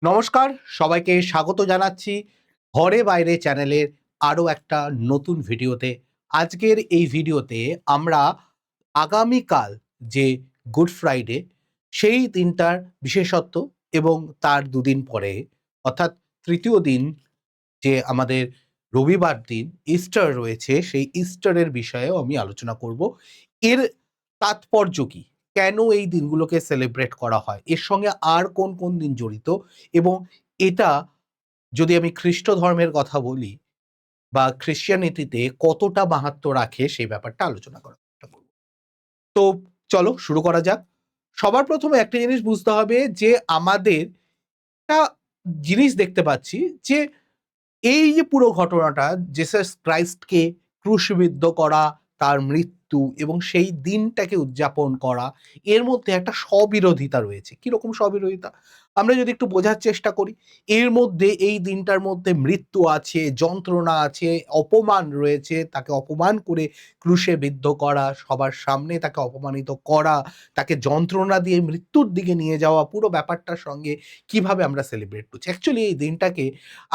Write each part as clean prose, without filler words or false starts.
নমস্কার, সবাইকে স্বাগত জানাচ্ছি ঘরে বাইরে চ্যানেলের আরও একটা নতুন ভিডিওতে। আজকের এই ভিডিওতে আমরা আগামীকাল যে গুড ফ্রাইডে সেই দিনটার বিশেষত্ব এবং তার দুদিন পরে অর্থাৎ তৃতীয় দিন যে আমাদের রবিবার দিন ইস্টার রয়েছে, সেই ইস্টারের বিষয়েও আমি আলোচনা করব। এর তাৎপর্য কি? কেন এই দিনগুলোকে সেলিব্রেট করা হয়? এর সঙ্গে আর কোন, কোন দিন জড়িত? এবং এটা যদি আমি খ্রিস্ট ধর্মের কথা বলি বা খ্রিশ্চানিটিতে কতটা মাহাত্ম্য রাখে সেই ব্যাপারটা আলোচনা করার চেষ্টা করব। তো চলো শুরু করা যাক। সবার ১ম এ একটা জিনিস বুঝতে হবে যে আমাদের একটা জিনিস দেখতে পাচ্ছি যে এই যে পুরো ঘটনাটা জেসাস ক্রাইস্টকে ক্রুশবিদ্ধ করা, তার মৃত্যু এবং সেই দিনটাকে উদযাপন করা, এর মধ্যে একটা স্ববিরোধিতা রয়েছে। কিরকম স্ববিরোধিতা? আমরা যদি একটু বোঝার চেষ্টা করি, এর মধ্যে এই দিনটার মধ্যে মৃত্যু আছে, যন্ত্রণা আছে, অপমান রয়েছে, তাকে অপমান করে ক্রুশে বিদ্ধ করা, সবার সামনে তাকে অপমানিত করা, তাকে যন্ত্রণা দিয়ে মৃত্যুর দিকে নিয়ে যাওয়া, পুরো ব্যাপারটার সঙ্গে কিভাবে আমরা সেলিব্রেট করছি। অ্যাকচুয়ালি এই দিনটাকে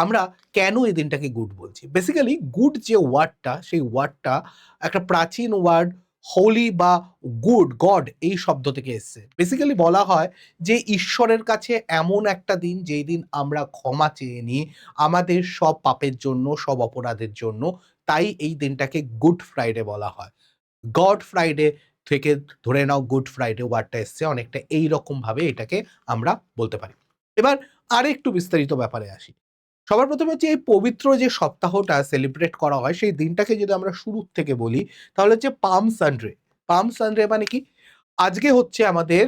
আমরা কেন এই দিনটাকে গুড বলছি? বেসিক্যালি গুড যে ওয়ার্ডটা, সেই ওয়ার্ডটা একটা প্রাচীন ওয়ার্ড হোলি বা গুড, গড এই শব্দ থেকে এসছে। বেসিক্যালি বলা হয় যে ঈশ্বরের কাছে এমন একটা দিন যেই দিন আমরা ক্ষমা চেয়ে নিই আমাদের সব পাপের জন্য, সব অপরাধের জন্য। তাই এই দিনটাকে গুড ফ্রাইডে বলা হয়। গড ফ্রাইডে থেকে ধরে নাও গুড ফ্রাইডে ওয়ার্ডটা এসছে অনেকটা এইরকমভাবে এটাকে আমরা বলতে পারি। এবার আরেকটু বিস্তারিত ব্যাপারে আসি। সবার ১ম হচ্ছে এই পবিত্র যে সপ্তাহটা সেলিব্রেট করা হয় সেই দিনটাকে যদি আমরা শুরুর থেকে বলি তাহলে হচ্ছে পাম সানডে। পাম সানডে মানে কি? আজকে হচ্ছে আমাদের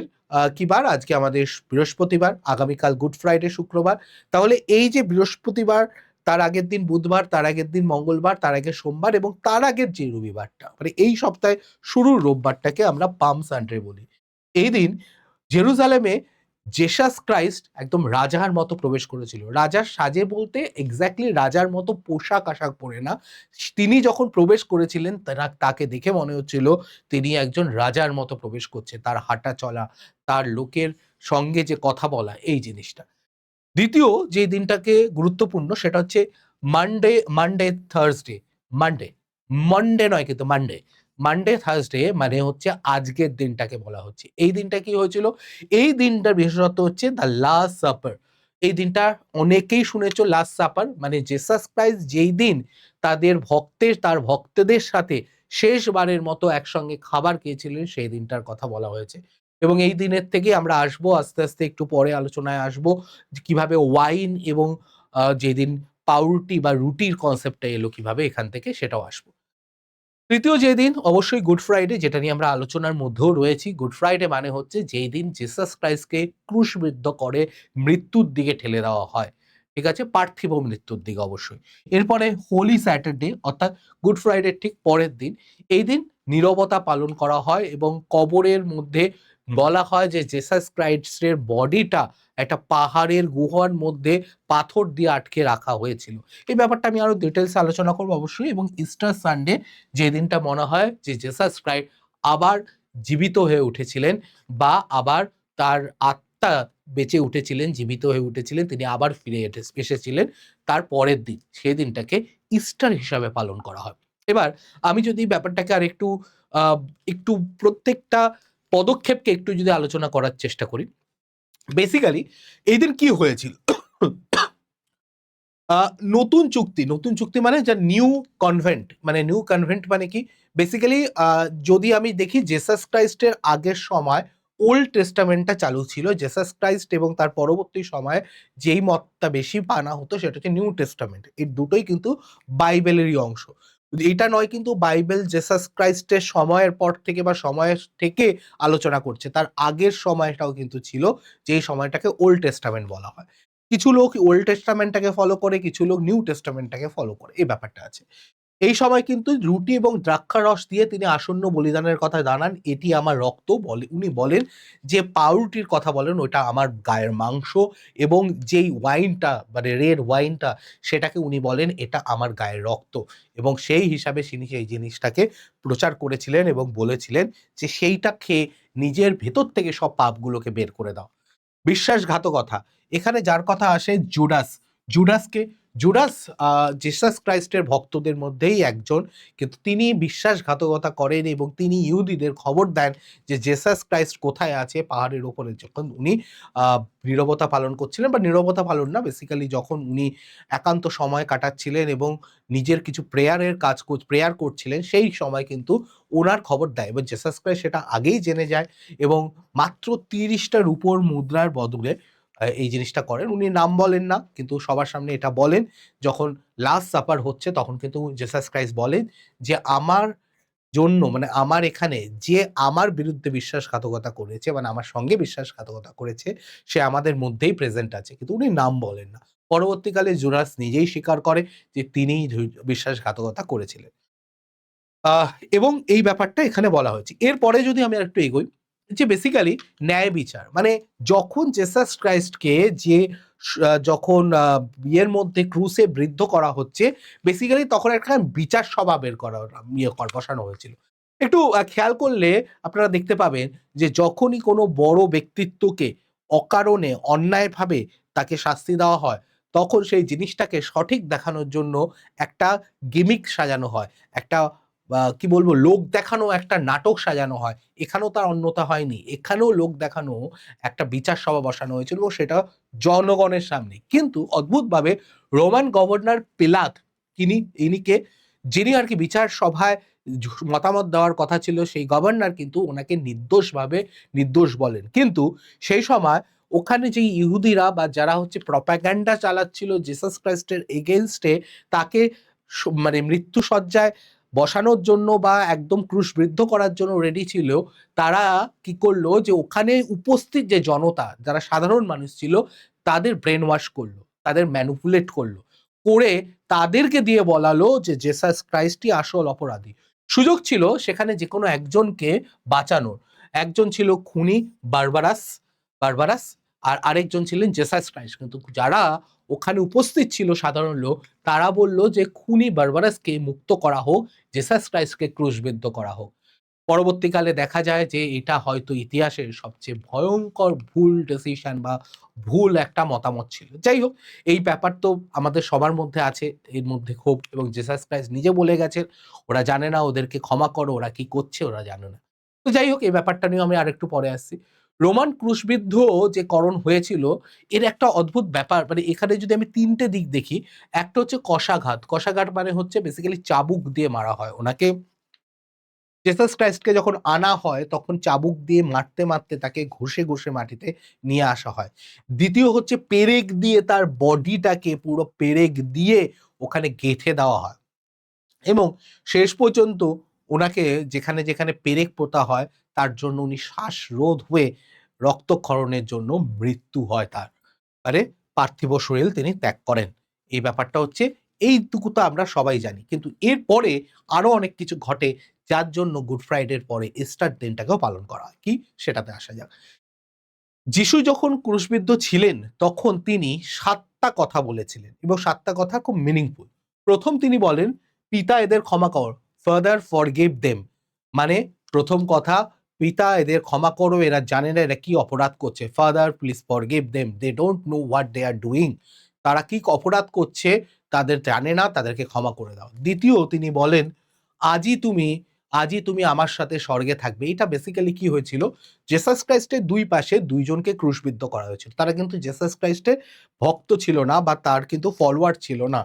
কি বার? আজকে আমাদের বৃহস্পতিবার, আগামীকাল গুড ফ্রাইডে শুক্রবার। তাহলে এই যে বৃহস্পতিবার, তার আগের দিন বুধবার, তার আগের দিন মঙ্গলবার, তার আগে সোমবার এবং তার আগের যে রবিবারটা মানে এই সপ্তাহে শুরুর রোববারটাকে আমরা পাম সানডে বলি। এই দিন জেরুজালেমে জেসাস ক্রাইস্ট একদম রাজার মতো প্রবেশ করেছিল। রাজার সাজে বলতে এক্স্যাক্টলি রাজার মতো পোশাক-আশাক পরে না। তিনি যখন প্রবেশ করেছিলেন তাকে দেখে মনে হচ্ছিল তিনি একজন রাজার মতো প্রবেশ করছে। তার হাঁটা চলা, তার লোকের সঙ্গে যে কথা বলা এই জিনিসটা। দ্বিতীয় যে দিনটাকে গুরুত্বপূর্ণ সেটা হচ্ছে মানডে, থার্সডে, মানডে, মন্ডে নয় কিন্তু মানডে। মানডে, থার্সডে মানে হচ্ছে আজকের দিনটাকে বলা হচ্ছে। এই দিনটা কি হয়েছিল? এই দিনটার বিশেষত্ব হচ্ছে দ্য লাস্ট সাপার। এই দিনটা অনেকেই শুনেছ লাস্ট সাপার মানে জেসাস ক্রাইস্ট যেই দিন তার ভক্তদের সাথে শেষবারের মতো একসঙ্গে খাবার খেয়েছিলেন সেই দিনটার কথা বলা হয়েছে। এবং এই দিনের থেকে আমরা আসবো আস্তে, আস্তে একটু পরে আলোচনায় আসবো যে কিভাবে ওয়াইন এবং যেদিন পাউরুটি বা রুটির কনসেপ্টটা এলো কিভাবে এখান থেকে সেটাও আসবো। তৃতীয় যেদিন অবশ্যই গুড ফ্রাইডে যেটা নিয়ে আমরা আলোচনার মধ্যেও রয়েছি। গুড ফ্রাইডে মানে হচ্ছে যেই দিন জিসাস ক্রাইস্টকে ক্রুশবিদ্ধ করে মৃত্যুর দিকে ঠেলে দেওয়া হয়। ঠিক আছে? পার্থিব মৃত্যুর দিকে অবশ্যই। এরপরে হোলি স্যাটারডে অর্থাৎ গুড ফ্রাইডের ঠিক পরের দিন। এই দিন নীরবতা পালন করা হয় এবং কবরের মধ্যে বলা হয় যে জেসাস ক্রাইস্টের বডিটা একটা পাহাড়ের গুহার মধ্যে পাথর দিয়ে আটকে রাখা হয়েছিল। এই ব্যাপারটা আমি আরো ডিটেইলস এ আলোচনা করব অবশ্যই এবং ইস্টার সানডে যে দিনটা মনে হয় যে জেসাস ক্রাইস্ট আবার জীবিত হয়ে উঠেছিলেন বা আবার তার আত্মা বেঁচে উঠেছিলেন, জীবিত হয়ে উঠেছিলেন, তিনি আবার ফিরে এসেছিলেন তার পরের দিন। সেই দিনটাকে ইস্টার হিসাবে পালন করা হয়। এবার আমি যদি ব্যাপারটাকে আরেকটু আ একটু প্রত্যেকটা পদক্ষেপকে একটু যদি আলোচনা করার চেষ্টা করি। বেসিক্যালি এইদিন কি হয়েছিল? আ নতুন চুক্তি মানে যা নিউ কনভেন্ট মানে নিউ কনভেন্ট মানে কি? বেসিক্যালি যদি আমি দেখি জেসাস ক্রাইস্টের আগের সময় ওল্ড টেস্টামেন্টটা চালু ছিল। জেসাস ক্রাইস্ট এবং তার পরবর্তী সময়ে যেই মতটা বেশি মানা হতো সেটা হচ্ছে নিউ টেস্টামেন্ট। এই দুটোই কিন্তু বাইবেলেরই অংশ। এটা নয় কিন্তু বাইবেল জেসাস ক্রাইস্টের সময়ের পর থেকে বা সময়ের থেকে আলোচনা করছে। তার আগের সময়টাও কিন্তু ছিল, যেই সময়টাকে ওল্ড টেস্টামেন্ট বলা হয়। কিছু লোক ওল্ড টেস্টামেন্টটাকে ফলো করে, কিছু লোক নিউ টেস্টামেন্টটাকে ফলো করে। এই ব্যাপারটা আছে। এই সময় কিন্তু রুটি এবং দ্রাক্ষারস দিয়ে তিনি আসন্ন বলিদানের কথা জানান। এটি আমার রক্ত বলে উনি বলেন যে পাউরুটির কথা বলেন ওটা আমার গায়ের মাংস এবং যেই ওয়াইনটা মানে রেড ওয়াইনটা সেটাকে উনি বলেন এটা আমার গায়ের রক্ত এবং সেই হিসাবে তিনি সেই জিনিসটাকে প্রচার করেছিলেন এবং বলেছিলেন যে সেইটা খেয়ে নিজের ভেতর থেকে সব পাপগুলোকে বের করে দাও। বিশ্বাসঘাতকতা, এখানে যার কথা আসে জুডাস। জুডাসকে জুডাস জিসাস ক্রাইস্টের ভক্তদের মধ্যেই একজন, কিন্তু তিনি বিশ্বাসঘাতকতা করেন এবং তিনি ইহুদিদের খবর দেন যে জেসাস ক্রাইস্ট কোথায় আছে পাহাড়ের ওপরে। যখন উনি নীরবতা পালন করছিলেন, বা নীরবতা পালন না, বেসিক্যালি যখন উনি একান্ত সময় কাটাচ্ছিলেন এবং নিজের কিছু প্রেয়ার করছিলেন, সেই সময় কিন্তু ওনার খবর দেয় এবং জেসাস ক্রাইস্ট সেটা আগেই জেনে যায় এবং মাত্র ৩০টা রূপোর মুদ্রার বদলে এই জিনিসটা করেন। উনি নাম বলেন না, কিন্তু সবার সামনে এটা বলেন। যখন লাস্ট সাপার হচ্ছে তখন কিন্তু জেসাস ক্রাইস্ট বলেন যে, "আমার জন্য, মানে আমার এখানে যে আমার বিরুদ্ধে বিশ্বাসঘাতকতা করেছে, মানে আমার সঙ্গে বিশ্বাসঘাতকতা করেছে, সে আমাদের মধ্যেই প্রেজেন্ট আছে।" কিন্তু উনি নাম বলেন না। পরবর্তীকালে জুডাস নিজেই স্বীকার করে যে তিনিই বিশ্বাসঘাতকতা করেছিলেন। আহ এবং এই ব্যাপারটা এখানে বলা হয়েছে। এরপরে যদি আমি আরেকটু এগোই, যে বেসিক্যালি ন্যায় বিচার, মানে যখন জেসাস ক্রাইস্টকে যে যখন ইয়ের মধ্যে ক্রুশে বৃদ্ধ করা হচ্ছে, বেসিক্যালি তখন একটা বিচার সভা বের করা বসানো হয়েছিল। একটু খেয়াল করলে আপনারা দেখতে পাবেন যে যখনই কোনো বড় ব্যক্তিত্বকে অকারণে অন্যায়ভাবে তাকে শাস্তি দেওয়া হয়, তখন সেই জিনিসটাকে সঠিক দেখানোর জন্য একটা গিমিক সাজানো হয়। একটা কি বলবো, লোক দেখানো একটা নাটক সাজানো হয়। এখানেও তার অন্যথা হয়নি। এখানেও লোক দেখানো একটা বিচার সভা বসানো হয়েছিল এবং সেটা জনগণের সামনে। কিন্তু অদ্ভুতভাবে রোমান গভর্নর পিলাত, ইনি কে? যিনি আরকি বিচার সভায় মতামত দেওয়ার কথা ছিল, সেই গভর্নর কিন্তু ওনাকে নির্দোষ বলেন। কিন্তু সেই সময় ওখানে যে ইহুদিরা বা যারা হচ্ছে প্রপাগ্যান্ডা চালাচ্ছিল জিসাস ক্রাইস্টের এগেইনস্ট এ, তাকে মানে মৃত্যুশয্যায় বসানোর জন্য বা একদম ক্রুশবিদ্ধ করার জন্য রেডি ছিল, তারা কি করলো যে ওখানে উপস্থিত যে জনতা, যারা সাধারণ মানুষ ছিল, তাদের ব্রেন ওয়াশ করলো, তাদের ম্যানিপুলেট করলো, করে তাদেরকে দিয়ে বলালো যে জেসাস ক্রাইস্টই আসল অপরাধী। সুযোগ ছিল সেখানে যে কোনো একজনকে বাঁচানোর। একজন ছিল খুনি বারবারাস বারবারাস আর আরেকজন ছিলেন জেসাস ক্রাইস্ট। কিন্তু যারা ওখানে উপস্থিত ছিল সাধারণ লোক, তারা বলল যে খুনি বারবারাসকে মুক্ত করা হোক, জেসাস ক্রাইস্টকে ক্রুশবিদ্ধ করা হোক। পরবর্তীকালে দেখা যায় যে এটা হয়তো ইতিহাসের সবচেয়ে ভয়ঙ্কর ভুল ডিসিশন বা ভুল একটা মতামত ছিল। যাই হোক, এই ব্যাপার তো আমাদের সবার মধ্যে আছে, এর মধ্যে ক্ষোভ, এবং জেসাস ক্রাইস্ট নিজে বলে গেছেন ওরা জানে না, ওদেরকে ক্ষমা করো, ওরা কি করছে ওরা জানে না। তো যাই হোক, এই ব্যাপারটা নিয়ে আমি আরেকটু পরে আসছি। রোমান ক্রুশবিদ্ধ যে করণ হয়েছিল, এর একটা অদ্ভুত ব্যাপার, মানে এখানে যদি আমি ৩ টে দিক দেখি, একটা হচ্ছে কশাঘাত। কশাঘাত মানে হচ্ছে বেসিক্যালি চাবুক দিয়ে মারা হয় ওনাকে। জেসাস ক্রাইস্টকে যখন আনা হয় তখন চাবুক দিয়ে মারতে তাকে ঘষে মাটিতে নিয়ে আসা হয়। দ্বিতীয় হচ্ছে পেরেক দিয়ে তার বডিটাকে পুরো পেরেক দিয়ে ওখানে গেঁথে দেওয়া হয় এবং শেষ পর্যন্ত ওনাকে যেখানে পেরেক পোঁতা হয়, তার জন্য উনি শ্বাসরোধ হয়ে রক্তক্ষরণের জন্য মৃত্যু হয় তার। মানে পার্থিব শরীর তিনি ত্যাগ করেন। এই ব্যাপারটা হচ্ছে, এইটুকু তো আমরা সবাই জানি। কিন্তু এরপরে আরো অনেক কিছু ঘটে, যার জন্য গুড ফ্রাইডের পরে ইস্টার দিনটাকেও পালন করা হয়। কি? সেটাতে আসা যাক। যিশু যখন ক্রুশবিদ্ধ ছিলেন, তখন তিনি ৭ টা কথা বলেছিলেন এবং ৭ টা কথা খুব মিনিংফুল। ১ম তিনি বলেন, "পিতা এদের ক্ষমা কর, ফাদার ফরগিভ দেম।" মানে ১ম কথা, "পিতা এদের ক্ষমা করো, এরা জানে না এরা কি অপরাধ করছে। Father please forgive them, they don't know what they are doing." তারা কি অপরাধ করছে তাদের জানে না, তাদেরকে ক্ষমা করে দাও। দ্বিতীয় তিনি বলেন, "আজই তুমি আজই তুমি আমার সাথে স্বর্গে থাকবে।" এটা বেসিক্যালি কি হয়েছিল, জেসাস ক্রাইস্টের ২ পাশে ২ জনকে ক্রুশবিদ্ধ করা হয়েছিল। তারা কিন্তু জেসাস ক্রাইস্টের ভক্ত ছিল না বা তার কিন্তু ফলোয়ার ছিল না।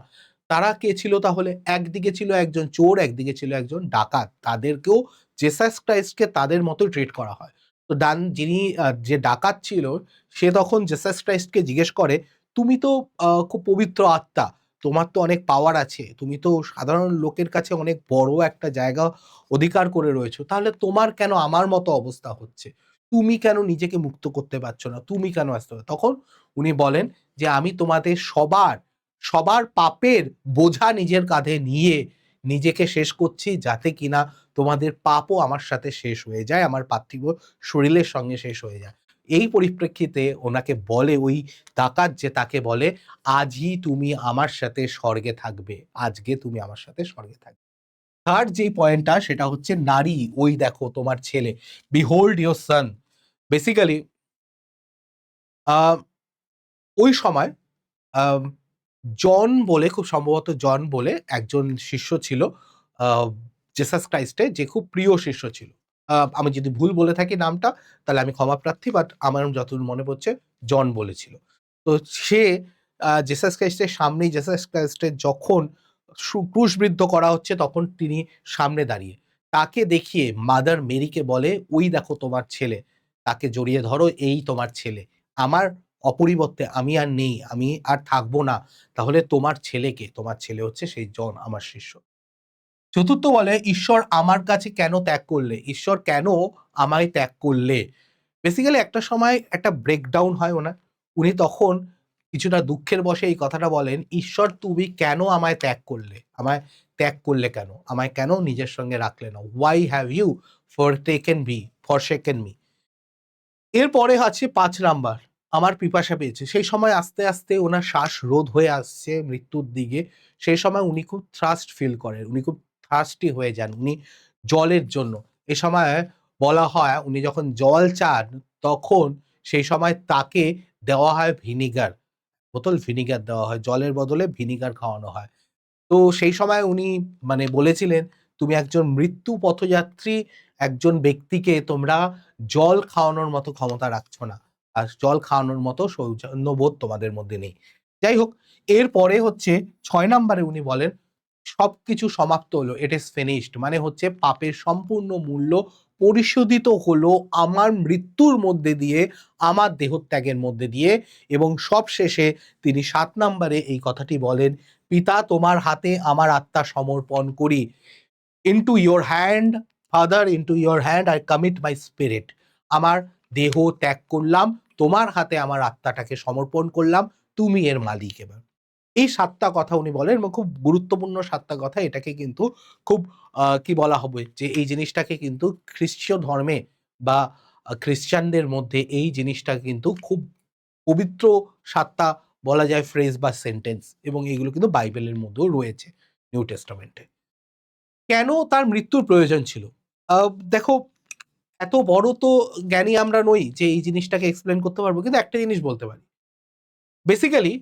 তারা কে ছিল তাহলে? একদিকে ছিল একজন চোর, একদিকে ছিল একজন ডাকাত। তাদেরকেও জেসাস ক্রাইস্টকে তাদের মতো ট্রিট করা হয়। তো যিনি যে ডাকাত ছিল, সে তখন জেসাস ক্রাইস্টকে জিজ্ঞেস করে, "তুমি তো খুব পবিত্র আত্মা। তোমার তো অনেক পাওয়ার আছে। তুমি তো সাধারণ লোকের কাছে অনেক বড় একটা জায়গা অধিকার করে রয়েছো। তাহলে তোমার কেন আমার মতো অবস্থা হচ্ছে? তুমি কেন নিজেকে মুক্ত করতে পারছো না? তুমি কেন আসতে পারছো?" তখন উনি বলেন যে, "আমি তোমাদের সবার পাপের বোঝা নিজের কাঁধে নিয়ে নিজেকে শেষ করছি, যাতে কিনা তোমাদের পাপও আমার সাথে শেষ হয়ে যায়, আমার পার্থিব শরীরের সঙ্গে শেষ হয়ে যায়।" এই পরিপ্রেক্ষিতে ওনাকে বলে, ওই ডাকাত যে তাকে বলে, "আজই তুমি আমার সাথে স্বর্গে থাকবে। আজকে তুমি আমার সাথে স্বর্গে থাকবে।" থার্ড যেই পয়েন্টটা সেটা হচ্ছে নারী, ওই দেখো তোমার ছেলে, বিহোল্ড ইওর সন। বেসিক্যালি আহ, ওই সময় আম, জন বলে, খুব সম্ভবত জন বলে একজন শিষ্য ছিল আহ, জেসাস ক্রাইস্টের, যে খুব প্রিয় শিষ্য ছিল। আমি যদি ভুল বলে থাকি নামটা, তাহলে আমি ক্ষমা প্রার্থী, বাট আমার যতদূর মনে পড়ছে জন বলেছিল। তো সে জেসাস ক্রাইস্টের সামনেই, জেসাস ক্রাইস্টের যখন ক্রুশবিদ্ধ করা হচ্ছে তখন তিনি সামনে দাঁড়িয়ে তাকে দেখিয়ে মাদার মেরিকে বলে, ওই দেখো তোমার ছেলে, তাকে জড়িয়ে ধরো, এই তোমার ছেলে। আমার অপরিবর্তে আমি আর নেই, আমি আর থাকবো না, তাহলে তোমার ছেলেকে, তোমার ছেলে হচ্ছে সেই জন, আমার শিষ্য। চতুর্থ বলে, ঈশ্বর আমার কাছে কেন ত্যাগ করলে, ঈশ্বর কেন আমায় ত্যাগ করলে। বেসিক্যালি একটা সময় একটা ব্রেকডাউন হয় ওনার। উনি তখন কিছুটা দুঃখের বশে এই কথাটা বলেন, ঈশ্বর তুমি কেন আমায় ত্যাগ করলে, আমায় ত্যাগ করলে কেন, আমায় কেন নিজের সঙ্গে রাখলে না, ওয়াই হ্যাভ ইউ ফরসেকেন মি। এরপরে আছে ৫ নাম্বার, আমার পিপাসা পেয়েছে। সেই সময় আস্তে, আস্তে ওনার শ্বাস রোধ হয়ে আসছে মৃত্যুর দিকে। সেই সময় উনি খুব থ্রাস্ট ফিল করেন। উনি খুব থার্স্টি হয়ে যান। উনি জলের জন্য। এ সময় বলা হয় উনি যখন জল চান তখন সেই সময় তাকে দেওয়া হয় ভিনিগার। বোতল ভিনিগার দেওয়া হয়। জলের বদলে ভিনিগার খাওয়ানো হয়। তো সেই সময় উনি মানে বলেছিলেন, "তুমি একজন মৃত্যু পথযাত্রী একজন ব্যক্তিকে তোমরা জল খাওয়ানোর মতো ক্ষমতা রাখছো না। আর জল খাওয়ানোর মতো সৌজন্যবোধ তোমাদের মধ্যে নেই।" যাই হোক, এরপরে হচ্ছে ৬ নাম্বারে উনি বলেন, "সবকিছু সমাপ্ত হলো। ইট ইস ফিনিশড।" মানে হচ্ছে পাপের সম্পূর্ণ মূল্য পরিশোধিত হলো আমার মৃত্যুর মধ্যে দিয়ে, আমার দেহত্যাগের মধ্যে দিয়ে। এবং সবশেষে তিনি ৭ নাম্বারে এই কথাটি বলেন, "পিতা তোমার হাতে আমার আত্মা সমর্পণ করি। Into your hand father, into your hand I commit my spirit." আমার দেহ ত্যাগ করলাম, তোমার হাতে আমার আত্মাটাকে সমর্পণ করলাম, তুমি এর মালিক এবার। এই ৭ টা কথা উনি বলেন এবং খুব গুরুত্বপূর্ণ ৭ টা কথা। এটাকে কিন্তু খুব কি বলা হবে যে এই জিনিসটাকে কিন্তু খ্রিস্টীয় ধর্মে বা খ্রিস্টানদের মধ্যে এই জিনিসটা কিন্তু খুব পবিত্র ৭ টা বলা যায় ফ্রেজ বা সেন্টেন্স, এবং এগুলো কিন্তু বাইবেলের মধ্যেও রয়েছে, নিউ টেস্টামেন্টে। কেন তার মৃত্যুর প্রয়োজন ছিল? দেখো, এত বড় তো জ্ঞানী আমরা নই যে এই জিনিসটাকে এক্সপ্লেইন করতে পারবো। কিন্তু একটা জিনিস বলতে পারি। বেসিক্যালি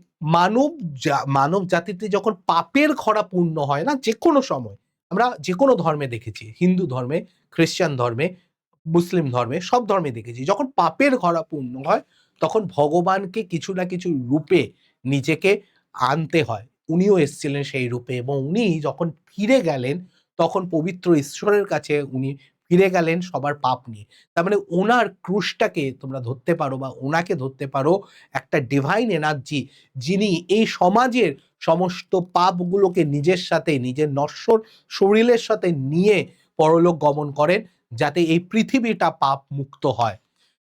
মানব জাতিতে যখন পাপের খরা পূর্ণ হয় না, যেকোনো সময়, আমরা যেকোনো ধর্মে দেখেছি, হিন্দু ধর্মে, খ্রিস্টান ধর্মে, মুসলিম ধর্মে, সব ধর্মে দেখেছি। যখন পাপের খরা পূর্ণ হয় তখন ভগবানকে কিছু না কিছু রূপে নিজেকে আনতে হয়। উনিও এসেছিলেন সেই রূপে, এবং উনি যখন ফিরে গেলেন তখন পবিত্র ঈশ্বরের কাছে উনি ফিরে গেলেন সবার পাপ নিয়ে। তার মানে ওনার ক্রুশটাকে তোমরা ধরতে পারো বা ওনাকে ধরতে পারো একটা ডিভাইন এনার্জি, যিনি এই সমাজের সমস্ত পাপগুলোকে নিজের সাথে, নিজের নশ্বর শরীরের সাথে নিয়ে পরলোক গমন করেন, যাতে এই পৃথিবীটা পাপ মুক্ত হয়।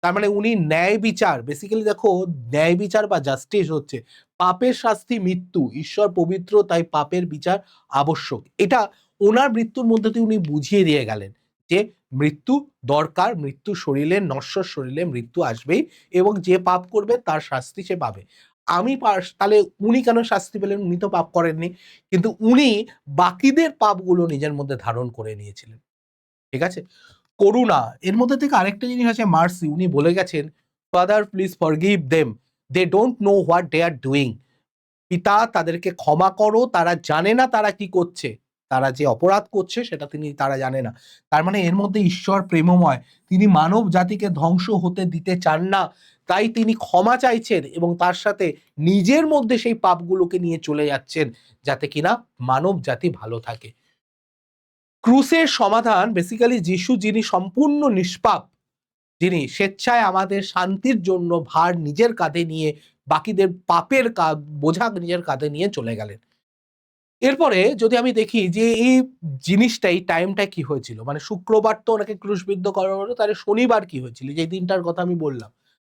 তার মানে উনি ন্যায় বিচার, বেসিক্যালি দেখো, ন্যায় বিচার বা জাস্টিস হচ্ছে পাপের শাস্তি মৃত্যু, ঈশ্বর পবিত্র, তাই পাপের বিচার আবশ্যক। এটা ওনার মৃত্যুর মধ্যে দিয়ে উনি বুঝিয়ে দিয়ে গেলেন যে মৃত্যু দরকার, মৃত্যু শরীরে, নশ্বর শরীরে মৃত্যু আসবেই, এবং যে পাপ করবে তার শাস্তি সে পাবে। তাহলে উনি কেন শাস্তি পেলেন? উনি তো পাপ করেননি, কিন্তু উনি বাকিদের পাপগুলো নিজের মধ্যে ধারণ করে নিয়েছিলেন। ঠিক আছে? করুণা, এর মধ্যে থেকে আরেকটা জিনিস আছে মার্সি। উনি বলে গেছেন, father please forgive them, they don't know what they are doing. পিতা তাদেরকে ক্ষমা করো, তারা জানে না তারা কি করছে, তারা যে অপরাধ করছে সেটা তারা জানে না। তার মানে এর মধ্যে ঈশ্বর প্রেমময়, তিনি মানব জাতিকে ধ্বংস হতে দিতে চান না, তাই তিনি ক্ষমা চাইছেন এবং তার সাথে নিজের মধ্যে সেই পাপগুলোকে নিয়ে চলে যাচ্ছেন, যাতে কিনা মানব জাতি ভালো থাকে। ক্রুসের সমাধান, বেসিক্যালি যিশু, যিনি সম্পূর্ণ নিষ্পাপ, যিনি স্বেচ্ছায় আমাদের শান্তির জন্য ভার নিজের কাঁধে নিয়ে বাকিদের পাপের বোঝা নিজের কাঁধে নিয়ে চলে গেলেন। এরপরে যদি আমি দেখি যে এই জিনিসটা, এই টাইমটা কি হয়েছিল, মানে শুক্রবার তো ওনাকে ক্রুশবিদ্ধ করা হলো, তাহলে শনিবার কি হয়েছিল, যে দিনটার কথা আমি বললাম,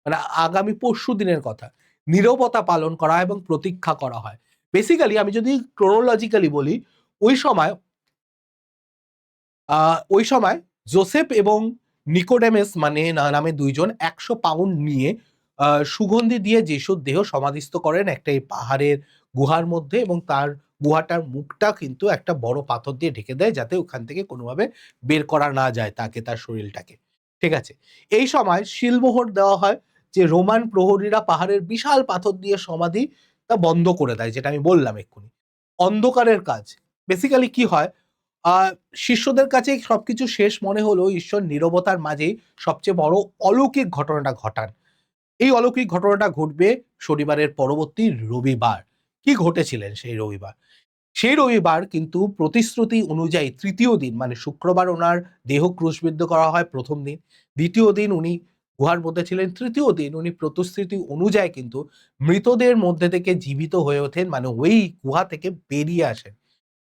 মানে আগামী পরশু দিনের কথা, নীরবতা পালন করা এবং প্রতীক্ষা করা হয়। বেসিক্যালি আমি যদি ক্রোনোলজিক্যালি বলি, ওই সময় ওই সময় জোসেফ এবং নিকোডেমাস মানে নামে দুইজন ১০০ পাউন্ড নিয়ে সুগন্ধি দিয়ে যিশুর দেহ সমাধিস্থ করেন একটা এই পাহাড়ের গুহার মধ্যে, এবং তার গুহাটার মুখটা কিন্তু একটা বড় পাথর দিয়ে ঢেকে দেয়, যাতে ওখান থেকে কোনোভাবে বের করা না যায় তাকে, তার শরীরটাকে। ঠিক আছে? এই সময় সিলমোহর দেওয়া হয়, যে রোমান প্রহরীরা পাহাড়ের বিশাল পাথর দিয়ে সমাধি তা বন্ধ করে দেয়, যেটা আমি বললাম এক্ষুনি। অন্ধকারের কাজ বেসিক্যালি কি হয়, শিষ্যদের কাছে সবকিছু শেষ মনে হলেও ঈশ্বর নীরবতার মাঝেই সবচেয়ে বড় অলৌকিক ঘটনাটা ঘটান। এই অলৌকিক ঘটনাটা ঘটবে শনিবারের পরবর্তী রবিবার। কি ঘটেছিলেন সেই রবিবার? সেই রবিবার কিন্তু প্রতিশ্রুতি অনুযায়ী তৃতীয় দিন মানে শুক্রবার ওনার দেহ ক্রুশবিদ্ধ করা হয় প্রথম দিন। দ্বিতীয় দিন উনি গুহার মধ্যে ছিলেন। তৃতীয় দিন উনি প্রতিশ্রুতি অনুযায়ী কিন্তু মৃতদের মধ্যে থেকে জীবিত হয়ে ওঠেন, মানে ওই গুহা থেকে বেরিয়ে আসেন।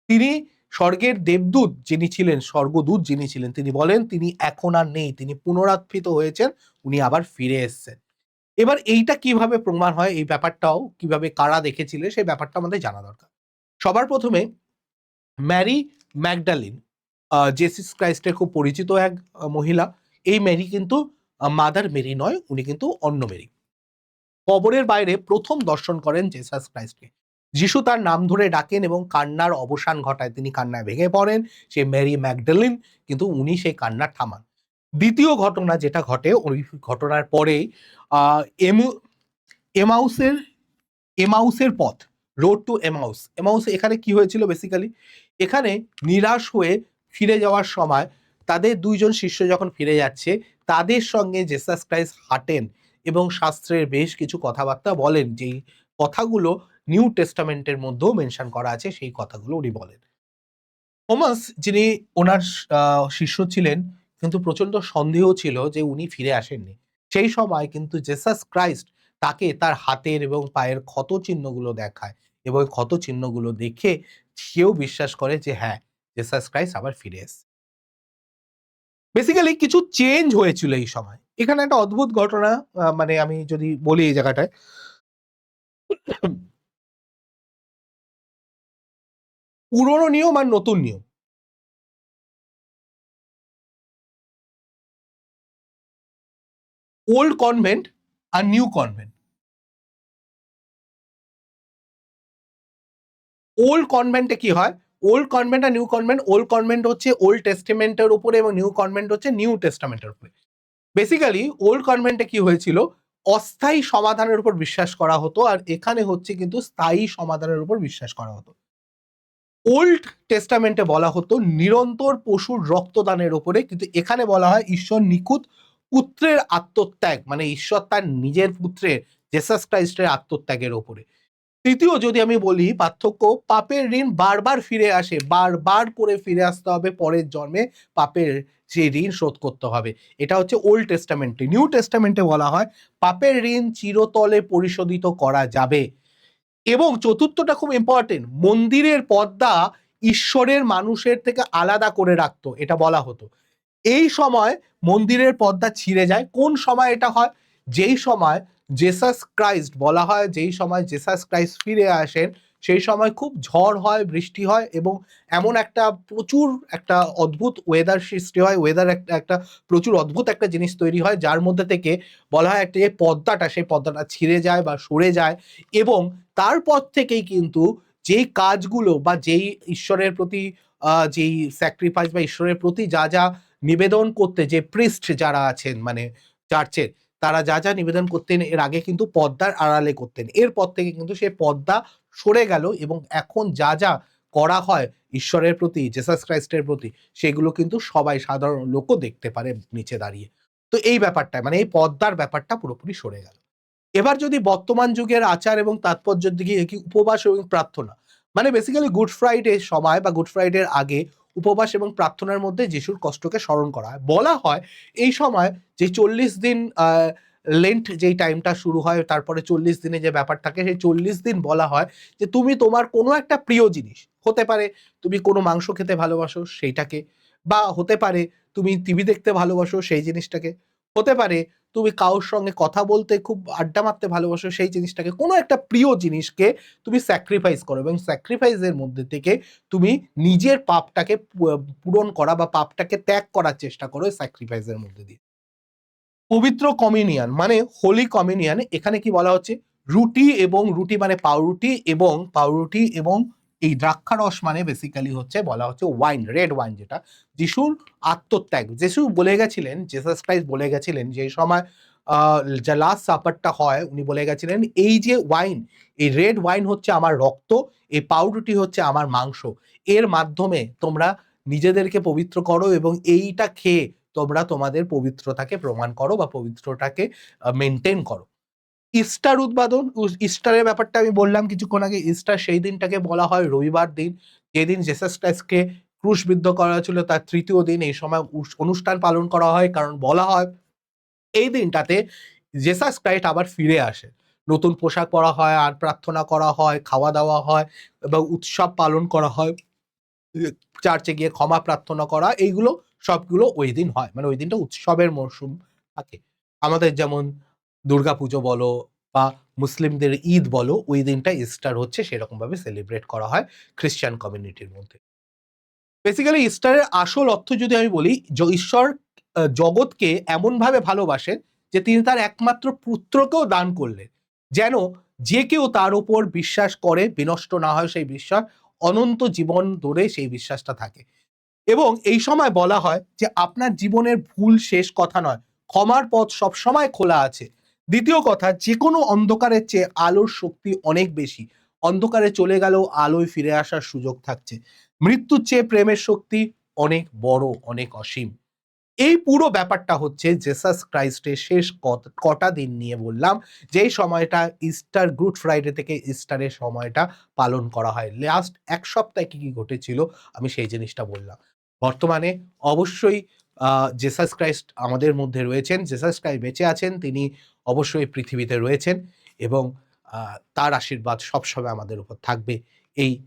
তিনি স্বর্গের দেবদূত যিনি ছিলেন, স্বর্গদূত যিনি ছিলেন, তিনি বলেন তিনি এখন আর নেই, তিনি পুনরাত্থিত হয়েছেন, উনি আবার ফিরে এসেছেন। এবার এইটা কিভাবে প্রমাণ হয়, এই ব্যাপারটাও কিভাবে কারা দেখেছিলেন সেই ব্যাপারটা আমাদের জানা দরকার। সবার প্রথমে ম্যারি ম্যাগডালিন জেসাস ক্রাইস্টের খুব পরিচিত এক মহিলা। এই মেরি কিন্তু মাদার মেরি নয়, উনি কিন্তু অন্য মেরি। কবরের বাইরে প্রথম দর্শন করেন জেসাস ক্রাইস্টকে। যিশু তার নাম ধরে ডাকেন এবং কান্নার অবসান ঘটায়, তিনি কান্নায় ভেঙে পড়েন। সে মেরি ম্যাগডালিন কিন্তু উনি সেই কান্না থামান। দ্বিতীয় ঘটনা যেটা ঘটে, ওই ঘটনার পরেই এমু এমাউসের এমাউসের পথ, রোড টু এমাউস। এমাউস এখানে কি হয়েছিল বেসিক্যালি, এখানে নিরাশ হয়ে ফিরে যাওয়ার সময় তাদের দুইজন শিষ্য যখন ফিরে যাচ্ছে, তাদের সঙ্গে জেসাস ক্রাইস্ট হাঁটেন এবং শাস্ত্রের বেশ কিছু কথাবার্তা বলেন, যেই কথাগুলো নিউ টেস্টামেন্টের মধ্যেও মেনশন করা আছে, সেই কথাগুলো উনি বলেন। থমাস যিনি ওনার শিষ্য ছিলেন, কিন্তু প্রচন্ড সন্দেহ ছিল যে উনি ফিরে আসেননি। সেই সময় কিন্তু জেসাস ক্রাইস্ট তাকে তার হাতের এবং পায়ের ক্ষত চিহ্নগুলো দেখায় এবং ক্ষত চিহ্নগুলো দেখে সেও বিশ্বাস করে যে হ্যাঁ, জেসাস ক্রাইস্ট আবার ফিরে এসেছে। বেসিক্যালি কিছু চেঞ্জ হয়েছিল এই সময়। এখানে একটা অদ্ভুত ঘটনা, মানে আমি যদি বলি এই জায়গাটায়, পুরনো নিয়ম আর নতুন নিয়ম, ওল্ড কনভেন্ট আর নিউ কনভেন্ট। ওল্ড কনভেন্টে কি হয়, ওল্ড কনভেন্ট আর নিউ কনভেন্ট, ওল্ড কনভেন্ট হচ্ছে ওল্ড টেস্টামেন্টের উপরে এবং নিউ কনভেন্ট হচ্ছে নিউ টেস্টামেন্টের উপরে। বেসিক্যালি ওল্ড কনভেন্টে কি হয়েছিল, অস্থায়ী সমাধানের উপর বিশ্বাস করা হতো, আর এখানে হচ্ছে কিন্তু স্থায়ী সমাধানের উপর বিশ্বাস করা হতো। ওল্ড টেস্টামেন্টে বলা হতো নিরন্তর পশুর রক্তদানের উপরে, কিন্তু এখানে বলা হয় ঈশ্বর নিখুঁত পুত্রের আত্মত্যাগ, মানে ঈশ্বর তার নিজের পুত্রের জেসাস ক্রাইস্টের আত্মত্যাগের উপরে। তৃতীয় যদি আমি বলি পার্থক্য, পাপের ঋণ বারবার ফিরে আসে, বারবার করে ফিরে আসতে হবে পরের জন্মে, পাপের সেই ঋণ শোধ করতে হবে। এটা হচ্ছে ওল্ড টেস্টামেন্টে। নিউ টেস্টামেন্টে বলা হয় পাপের ঋণ চিরতলে পরিশোধিত করা যাবে। এবং চতুর্থটা খুব ইম্পর্টেন্ট, মন্দিরের পর্দা ঈশ্বরের মানুষের থেকে আলাদা করে রাখতো, এটা বলা হতো। এই সময় মন্দিরের পর্দা ছিঁড়ে যায়। কোন সময় এটা হয়, যেই সময় জেসাস ক্রাইস্ট বলা হয়, যেই সময় জেসাস ক্রাইস্ট ফিরে আসেন, সেই সময় খুব ঝড় হয়, বৃষ্টি হয় এবং এমন একটা প্রচুর একটা অদ্ভুত ওয়েদার সৃষ্টি হয়, ওয়েদার একটা একটা প্রচুর অদ্ভুত একটা জিনিস তৈরি হয়, যার মধ্যে থেকে বলা হয় একটা যে পর্দাটা, সেই পর্দাটা ছিঁড়ে যায় বা সরে যায়। এবং তারপর থেকেই কিন্তু যেই কাজগুলো বা যেই ঈশ্বরের প্রতি যেই স্যাক্রিফাইস বা ঈশ্বরের প্রতি যা যা নিবেদন করতে, যে প্রিস্ট যারা আছেন মানে চার্চের, তারা যা যা নিবেদন করতেন এর আগে কিন্তু পর্দার আড়ালে করতেন। এরপর থেকে কিন্তু সে পর্দা সরে গেল এবং এখন যা যা করা হয় ঈশ্বরের প্রতি, জেসাস ক্রাইস্টের প্রতি, সেগুলো কিন্তু সবাই সাধারণ লোকও দেখতে পারে নিচে দাঁড়িয়ে। তো এই ব্যাপারটা মানে এই পর্দার ব্যাপারটা পুরোপুরি সরে গেল। এবার যদি বর্তমান যুগের আচার এবং তাৎপর্যের দিকে দেখি, উপবাস এবং প্রার্থনা, মানে বেসিক্যালি গুড ফ্রাইডে সময় বা গুড ফ্রাইডের আগে উপবাস এবং প্রার্থনার মধ্যে যিশুর কষ্টকে স্মরণ করা হয়। বলা হয় এই সময় যে 40 দিন লেন্ট যেই টাইমটা শুরু হয়, তারপরে 40 দিনে যে ব্যাপার থাকে, সেই 40 দিন বলা হয় যে তুমি তোমার কোনো একটা প্রিয় জিনিস, হতে পারে তুমি কোনো মাংস খেতে ভালোবাসো সেইটাকে, বা হতে পারে তুমি টিভি দেখতে ভালোবাসো সেই জিনিসটাকে, হতে পারে তুমি কারোর সঙ্গে কথা বলতে খুব আড্ডা মারতে ভালোবাসো সেই জিনিসটাকে, কোনো একটা প্রিয় জিনিসকে তুমি স্যাক্রিফাইস করো এবং স্যাক্রিফাইসের মধ্যে থেকে তুমি নিজের পাপটাকে পূরণ করা বা পাপটাকে ত্যাগ করার চেষ্টা করো স্যাক্রিফাইসের মধ্যে দিয়ে। পবিত্র কমিউনিয়ন মানে হোলি কমিউনিয়ন, এখানে কি বলা হচ্ছে, রুটি এবং রুটি মানে পাউরুটি এবং এই দ্রাক্ষারস মানে বেসিক্যালি হচ্ছে বলা হচ্ছে ওয়াইন, রেড ওয়াইন, যেটা যিশুর আত্মত্যাগ। যিশু বলে গেছিলেন, জেসাস ক্রাইস্ট বলে গেছিলেন যে সময় যা লাস্ট সাপারটা হয় উনি বলে গেছিলেন, এই যে ওয়াইন, এই রেড ওয়াইন হচ্ছে আমার রক্ত, এই পাউরুটি হচ্ছে আমার মাংস। এর মাধ্যমে তোমরা নিজেদেরকে পবিত্র করো এবং এইটা খেয়ে তোমরা তোমাদের পবিত্রতাকে প্রমাণ করো বা পবিত্রটাকে মেইনটেইন করো। ইস্টার উদ্বোধন, ইস্টারের ব্যাপারটা আমি বললাম কিছুক্ষণ আগে। ইস্টার সেই দিনটাকে বলা হয় রবিবার দিন, যেদিন জেসাস ক্রাইস্টকে ক্রুশবিদ্ধ করা হয়েছিল তার ৩য় দিন। এই সময় অনুষ্ঠান পালন করা হয়, কারণ বলা হয় এই দিনটাতে জেসাস ক্রাইস্ট আবার ফিরে আসে। নতুন পোশাক পরা হয়, আর প্রার্থনা করা হয়, খাওয়া-দাওয়া হয় এবং উৎসব পালন করা হয়। চার্চে গিয়ে ক্ষমা প্রার্থনা করা, এইগুলো সবগুলো ওই দিন হয়। মানে ওই দিনটা উৎসবের মরশুম থাকে। আমাদের যেমন দুর্গাপুজো বলো বা মুসলিমদের ঈদ বলো, ওই দিনটা ইস্টার হচ্ছে সেরকমভাবে সেলিব্রেট করা হয় খ্রিস্টান কমিউনিটির মধ্যে। বেসিক্যালি ইস্টারের আসল অর্থ যদি আমি বলি, ঈশ্বর জগৎকে এমনভাবে ভালোবাসেন যে তিনি তার একমাত্র পুত্রকেও দান করলেন, যেন যে কেউ তার উপর বিশ্বাস করে বিনষ্ট না হয় সেই বিশ্বাস, অনন্ত জীবন ধরে সেই বিশ্বাসটা থাকে। এবং এই সময় বলা হয় যে আপনার জীবনের ভুল শেষ কথা নয়, ক্ষমার পথ সবসময় খোলা আছে। দ্বিতীয় কথা, যেকোনো অন্ধকারের চেয়ে আলোর শক্তি অনেক বেশি। অন্ধকারে চলে গেলেও আলোয় ফিরে আসার সুযোগ থাকছে। মৃত্যুর চেয়ে প্রেমের শক্তি অনেক বড়, অনেক অসীম। এই পুরো ব্যাপারটা হচ্ছে জেসাস ক্রাইস্টের শেষ কটা দিন নিয়ে বললাম, যেই সময়টা ইস্টার, গুড ফ্রাইডে থেকে ইস্টারের সময়টা পালন করা হয়। লাস্ট ১ সপ্তাহে কি ঘটেছিল আমি সেই জিনিসটা বললাম। বর্তমানে অবশ্যই জেসাস ক্রাইস্ট আমাদের মধ্যে রয়েছেন। জেসাস ক্রাইস্ট বেঁচে আছেন। তিনি অবশ্যই পৃথিবীতে রয়েছেন এবং তার আশীর্বাদ সবসময় আমাদের উপর থাকবে। এই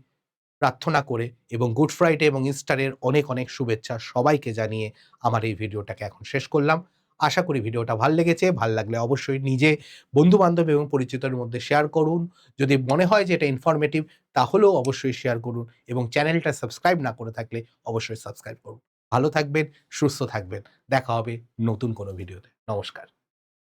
প্রার্থনা করে এবং গুড ফ্রাইডে এবং ইস্টারের অনেক, অনেক শুভেচ্ছা সবাইকে জানিয়ে আমার এই ভিডিওটাকে এখন শেষ করলাম। আশা করি ভিডিওটা ভাল লেগেছে। ভাল লাগলে অবশ্যই নিজে, বন্ধু-বান্ধব এবং পরিচিতদের মধ্যে শেয়ার করুন। যদি মনে হয় যে এটা ইনফরমেটিভ তাহলেও অবশ্যই শেয়ার করুন এবং চ্যানেলটা সাবস্ক্রাইব না করে থাকলে অবশ্যই সাবস্ক্রাইব করুন। ভালো থাকবেন, সুস্থ থাকবেন। দেখা হবে নতুন কোনো ভিডিওতে। নমস্কার।